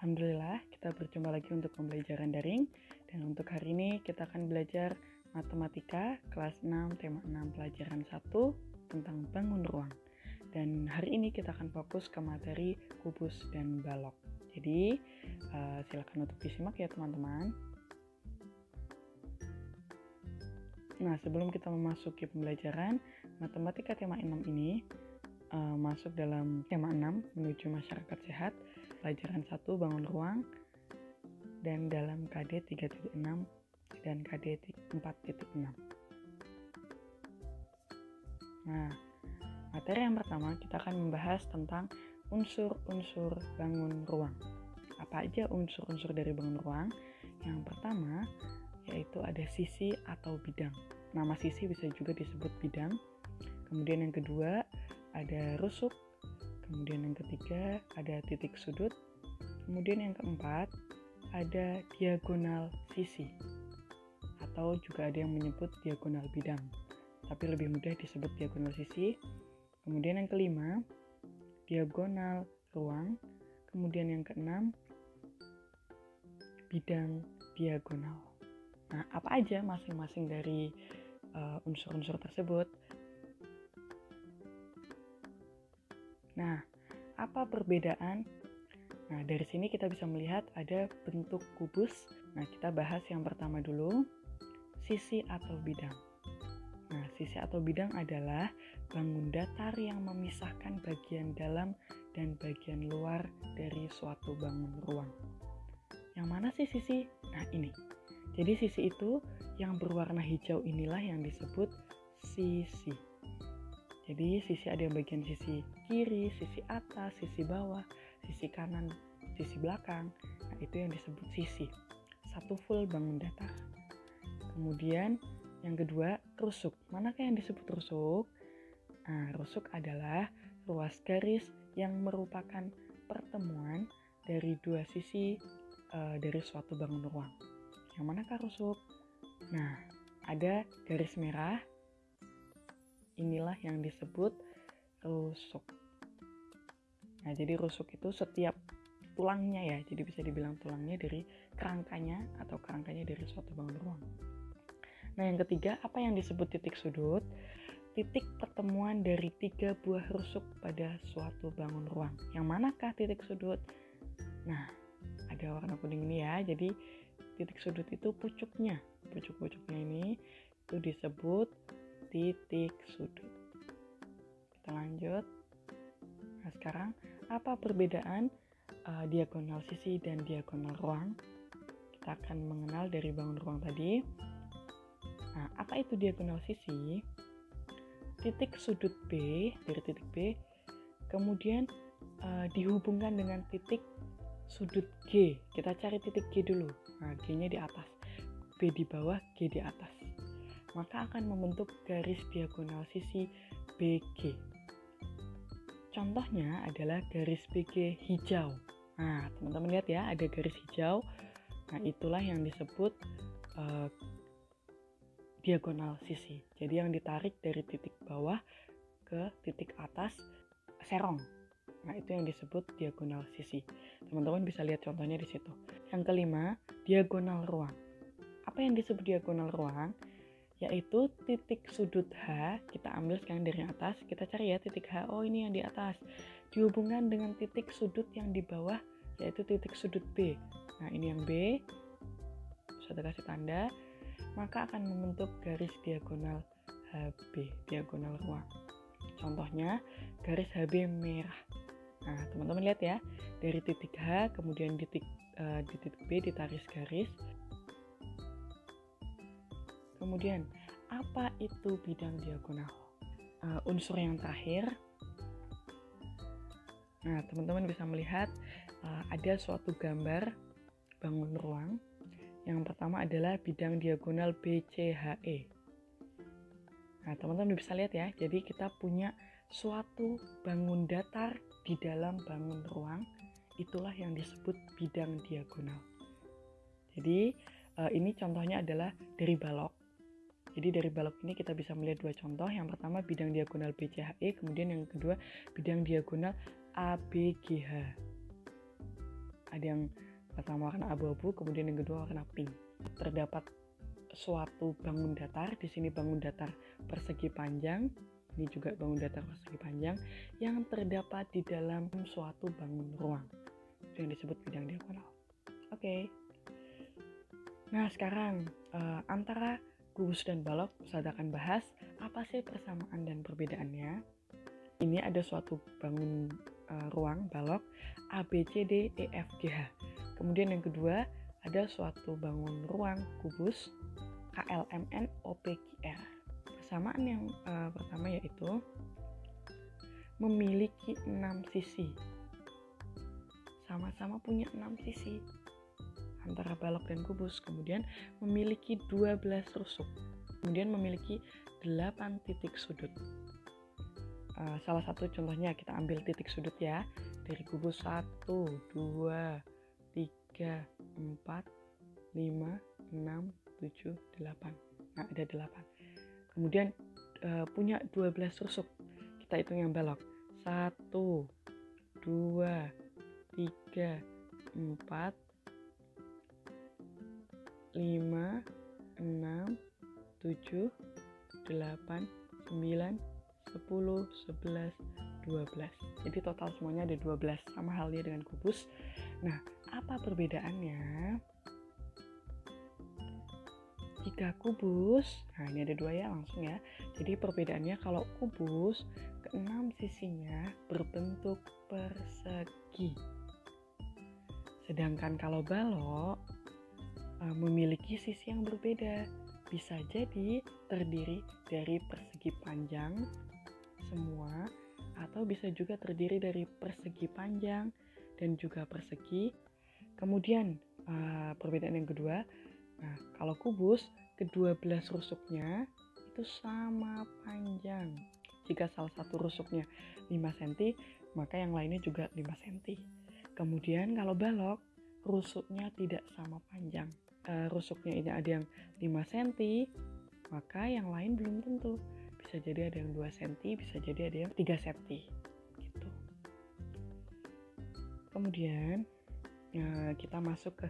Alhamdulillah, kita berjumpa lagi untuk pembelajaran daring. Dan untuk hari ini kita akan belajar matematika kelas 6, tema 6, pelajaran 1 tentang bangun ruang. Dan hari ini kita akan fokus ke materi kubus dan balok. Jadi, silakan untuk disimak ya teman-teman. Nah, sebelum kita memasuki pembelajaran, matematika tema 6 ini masuk dalam tema 6 menuju masyarakat sehat, pelajaran 1 bangun ruang, dan dalam KD 3.6 dan KD 4.6. Nah, materi yang pertama kita akan membahas tentang unsur-unsur bangun ruang. Apa aja unsur-unsur dari bangun ruang? Yang pertama yaitu ada sisi atau bidang. Nama sisi bisa juga disebut bidang. Kemudian yang kedua ada rusuk, kemudian yang ketiga ada titik sudut, kemudian yang keempat ada diagonal sisi, atau juga ada yang menyebut diagonal bidang, tapi lebih mudah disebut diagonal sisi. Kemudian yang kelima diagonal ruang, kemudian yang keenam bidang diagonal. Nah, apa aja masing-masing dari unsur-unsur tersebut? Nah, apa perbedaan? Nah, dari sini kita bisa melihat ada bentuk kubus. Nah, kita bahas yang pertama dulu, sisi atau bidang. Nah, sisi atau bidang adalah bangun datar yang memisahkan bagian dalam dan bagian luar dari suatu bangun ruang. Yang mana sih sisi? Nah, ini. Jadi sisi itu yang berwarna hijau inilah yang disebut sisi. Jadi sisi ada yang bagian sisi kiri, sisi atas, sisi bawah, sisi kanan, sisi belakang. Nah, itu yang disebut sisi. Satu full bangun datar. Kemudian yang kedua, rusuk. Manakah yang disebut rusuk? Nah, rusuk adalah ruas garis yang merupakan pertemuan dari dua sisi dari suatu bangun ruang. Yang manakah rusuk? Nah, ada garis merah. Inilah yang disebut rusuk. Nah, jadi rusuk itu setiap tulangnya ya, jadi bisa dibilang tulangnya dari kerangkanya atau kerangkanya dari suatu bangun ruang. Nah, yang ketiga, apa yang disebut titik sudut? Titik pertemuan dari 3 buah rusuk pada suatu bangun ruang. Yang manakah titik sudut? Nah, ada warna kuning ini ya, jadi titik sudut itu pucuknya. Pucuk-pucuknya ini itu disebut titik sudut. Kita lanjut. Nah, sekarang apa perbedaan diagonal sisi dan diagonal ruang? Kita akan mengenal dari bangun ruang tadi. Nah, apa itu diagonal sisi? Titik sudut B dari titik B kemudian dihubungkan dengan titik sudut G. Kita cari titik G dulu. Nah, G-nya di atas, B di bawah, G di atas. Maka akan membentuk garis diagonal sisi BG. Contohnya adalah garis BG hijau. Nah, teman-teman lihat ya, ada garis hijau. Nah, itulah yang disebut diagonal sisi. Jadi yang ditarik dari titik bawah ke titik atas serong. Nah, itu yang disebut diagonal sisi. Teman-teman bisa lihat contohnya di situ. Yang kelima, diagonal ruang. Apa yang disebut diagonal ruang? Yaitu titik sudut H, kita ambil sekarang dari atas, kita cari ya titik H, oh ini yang di atas, dihubungkan dengan titik sudut yang di bawah, yaitu titik sudut B. Nah, ini yang B, sudah kasih tanda, maka akan membentuk garis diagonal HB, diagonal ruang. Contohnya, garis HB merah. Nah, teman-teman lihat ya, dari titik H, kemudian di titik B ditarik garis. Kemudian, apa itu bidang diagonal? Unsur yang terakhir. Nah, teman-teman bisa melihat ada suatu gambar bangun ruang. Yang pertama adalah bidang diagonal BCHE. Nah, teman-teman bisa lihat ya, jadi kita punya suatu bangun datar di dalam bangun ruang. Itulah yang disebut bidang diagonal. Jadi, ini contohnya adalah dari balok. Jadi dari balok ini kita bisa melihat dua contoh. Yang pertama bidang diagonal BCHE, kemudian yang kedua bidang diagonal ABGH. Ada yang pertama warna abu-abu, kemudian yang kedua warna pink. Terdapat suatu bangun datar, di sini bangun datar persegi panjang, ini juga bangun datar persegi panjang yang terdapat di dalam suatu bangun ruang. Itu yang disebut bidang diagonal. Oke. Nah, sekarang antara kubus dan balok, saya akan bahas apa sih persamaan dan perbedaannya. Ini ada suatu bangun ruang balok A, B, C, D, E, F, G, H. Kemudian yang kedua ada suatu bangun ruang kubus K, L, M, N, O, P, Q, R. Persamaan yang pertama yaitu memiliki 6 sisi. Sama-sama punya 6 sisi antara balok dan kubus. Kemudian memiliki 12 rusuk. Kemudian memiliki 8 titik sudut. Salah satu contohnya kita ambil titik sudut ya. Dari kubus 1, 2, 3, 4, 5, 6, 7, 8. Nah, ada 8. Kemudian punya 12 rusuk. Kita hitung yang balok. 1, 2, 3, 4, 5, 6, 7, 8, 9, 10, 11, 12. Jadi total semuanya ada 12, sama halnya dengan kubus. Nah, apa perbedaannya? Jika kubus, nah ini ada 2 ya langsung ya. Jadi perbedaannya kalau kubus, ke-6 sisinya berbentuk persegi. Sedangkan kalau balok memiliki sisi yang berbeda. Bisa jadi terdiri dari persegi panjang semua, atau bisa juga terdiri dari persegi panjang dan juga persegi. Kemudian perbedaan yang kedua, nah kalau kubus ke-12 rusuknya itu sama panjang. Jika salah satu rusuknya 5 cm, maka yang lainnya juga 5 cm. Kemudian kalau balok, rusuknya tidak sama panjang. Rusuknya ini ada yang 5 cm, maka yang lain belum tentu. Bisa jadi ada yang 2 cm, bisa jadi ada yang 3 cm gitu. Kemudian kita masuk ke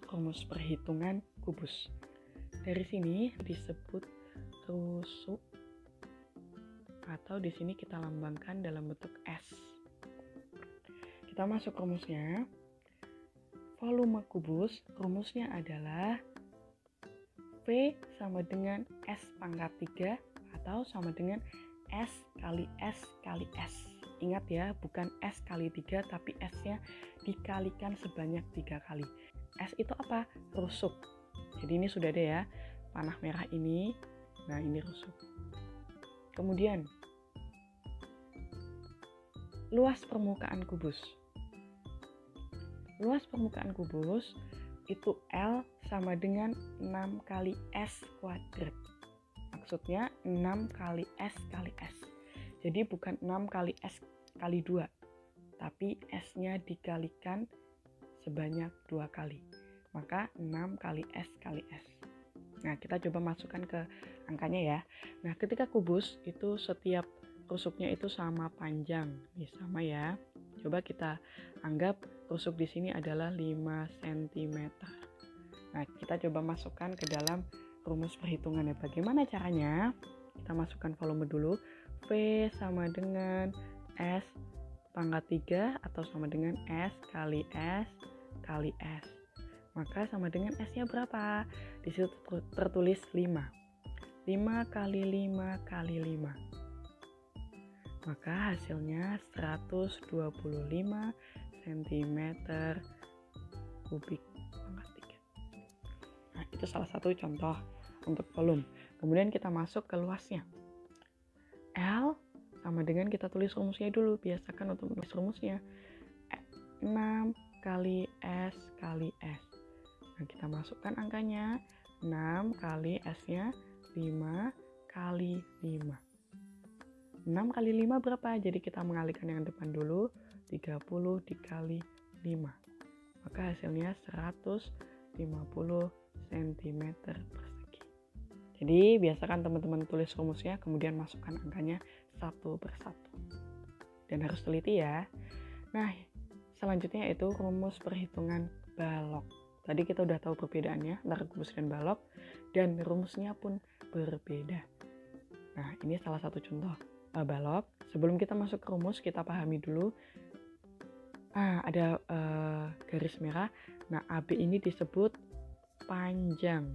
rumus perhitungan kubus. Dari sini disebut rusuk, atau di sini kita lambangkan dalam bentuk S. Kita masuk rumusnya. Volume kubus, rumusnya adalah V sama dengan S pangkat 3 atau sama dengan S kali S kali S. Ingat ya, bukan S kali 3, tapi S-nya dikalikan sebanyak 3 kali. S itu apa? Rusuk. Jadi ini sudah ada ya, panah merah ini. Nah, ini rusuk. Kemudian, luas permukaan kubus. Luas permukaan kubus itu L sama dengan 6 kali S kuadrat. Maksudnya 6 kali S kali S. Jadi bukan 6 kali S kali 2, tapi S-nya dikalikan sebanyak 2 kali. Maka 6 kali S kali S. Nah, kita coba masukkan ke angkanya ya. Nah, ketika kubus itu setiap rusuknya itu sama panjang. Nih, sama ya. Coba kita anggap rusuk di sini adalah 5 cm. Nah, kita coba masukkan ke dalam rumus perhitungannya. Bagaimana caranya? Kita masukkan volume dulu. V sama dengan S pangkat 3 atau sama dengan S kali S kali S. Maka sama dengan S-nya berapa? Di situ tertulis 5. 5 kali 5 kali 5. Maka hasilnya 125 cm kubik pangkat 3. Nah, itu salah satu contoh untuk volume. Kemudian kita masuk ke luasnya. L sama dengan kita tulis rumusnya dulu. Biasakan untuk menulis rumusnya 6 kali S kali S. Nah, kita masukkan angkanya. 6 kali S-nya 5 kali 5. 6 kali 5 berapa? Jadi kita mengalihkan yang depan dulu. 30 dikali 5. Maka hasilnya 150 cm persegi. Jadi biasakan teman-teman tulis rumusnya, kemudian masukkan angkanya satu persatu. Dan harus teliti ya. Nah, selanjutnya yaitu rumus perhitungan balok. Tadi kita udah tahu perbedaannya antara kubus dan balok, dan rumusnya pun berbeda. Nah, ini salah satu contoh balok. Sebelum kita masuk ke rumus, kita pahami dulu. Ada garis merah. Nah, AB ini disebut panjang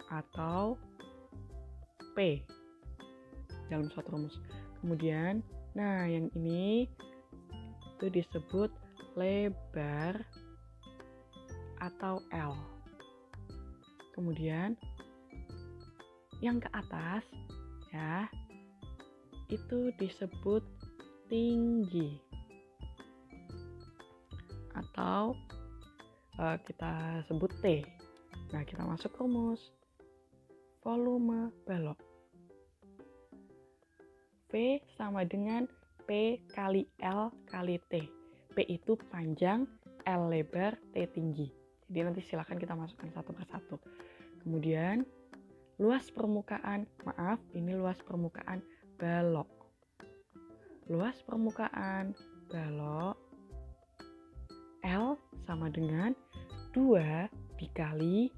atau P dalam suatu rumus. Kemudian, nah yang ini itu disebut lebar atau L. Kemudian yang ke atas ya itu disebut tinggi atau kita sebut T. Nah, kita masuk ke rumus. Volume balok. V sama dengan P kali L kali T. P itu panjang, L lebar, T tinggi. Jadi nanti silakan kita masukkan satu persatu. Kemudian luas permukaan, ini luas permukaan balok. Luas permukaan balok L sama dengan 2 dikali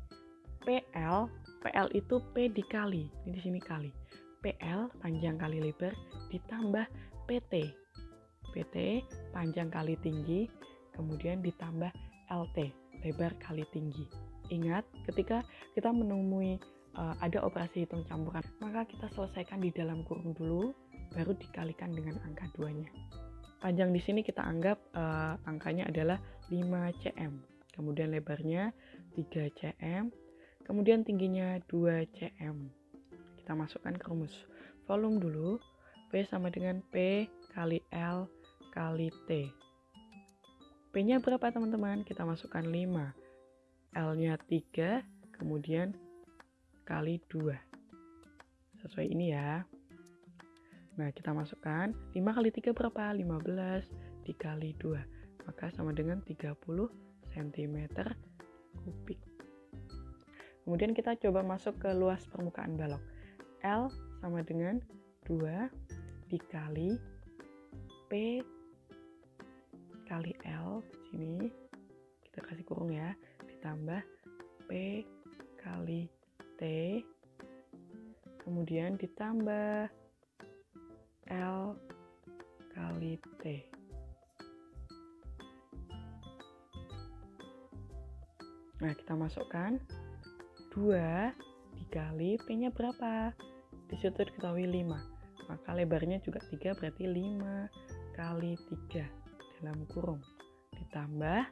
PL. PL itu P dikali, ini di sini kali. PL panjang kali lebar ditambah PT. PT panjang kali tinggi, kemudian ditambah LT, lebar kali tinggi. Ingat, ketika kita menemui ada operasi hitung campuran, maka kita selesaikan di dalam kurung dulu, baru dikalikan dengan angka 2-nya. Panjang di sini kita anggap angkanya adalah 5 cm. Kemudian lebarnya 3 cm. Kemudian tingginya 2 cm. Kita masukkan ke rumus. Volume dulu. P sama dengan P kali L kali T. P-nya berapa teman-teman? Kita masukkan 5. L-nya 3. Kemudian kali 2. Sesuai ini ya. Nah, kita masukkan 5 kali 3 berapa? 15 dikali 2. Maka sama dengan 30 cm kubik. Kemudian kita coba masuk ke luas permukaan balok. L sama dengan 2 dikali P kali L. Sini kita kasih kurung ya. Ditambah P kali T. Kemudian ditambah L kali T. Nah, kita masukkan 2 dikali P-nya berapa? Di situ diketahui 5. Maka lebarnya juga 3, berarti 5 kali 3 dalam kurung. Ditambah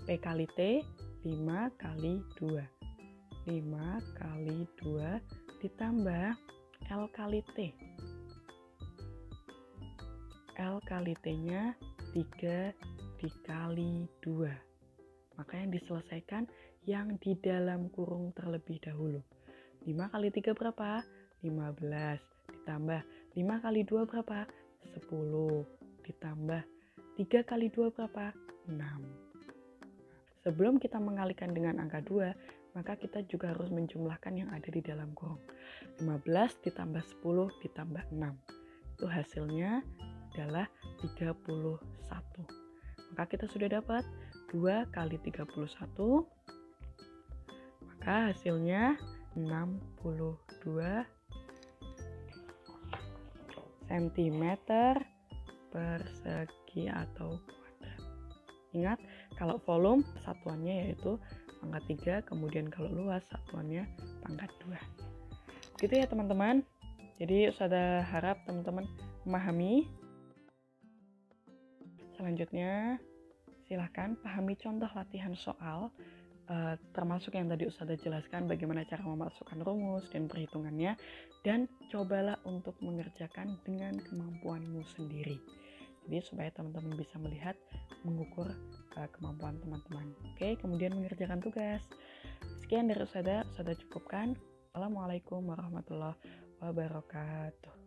P kali T, 5 kali 2. 5 kali 2 ditambah L kali T. L kali T-nya 3 dikali 2. Maka yang diselesaikan yang di dalam kurung terlebih dahulu. 5 kali 3 berapa? 15. Ditambah 5 kali 2 berapa? 10. Ditambah 3 kali 2 berapa? 6. Sebelum kita mengalikan dengan angka 2, maka kita juga harus menjumlahkan yang ada di dalam kurung. 15 ditambah 10 ditambah 6. Itu hasilnya adalah 31. Maka kita sudah dapat 2 kali 31. Maka hasilnya 62 cm persegi atau kuadrat. Ingat, kalau volume satuannya yaitu pangkat 3, kemudian kalau luas satuannya pangkat 2. Gitu ya teman-teman. Jadi Ustazah harap teman-teman memahami. Selanjutnya silahkan pahami contoh latihan soal, termasuk yang tadi Ustazah jelaskan bagaimana cara memasukkan rumus dan perhitungannya, dan cobalah untuk mengerjakan dengan kemampuanmu sendiri. Jadi supaya teman-teman bisa melihat, mengukur kemampuan teman-teman. Oke, kemudian mengerjakan tugas. Sekian dari Ustazah cukupkan. Assalamualaikum warahmatullahi wabarakatuh.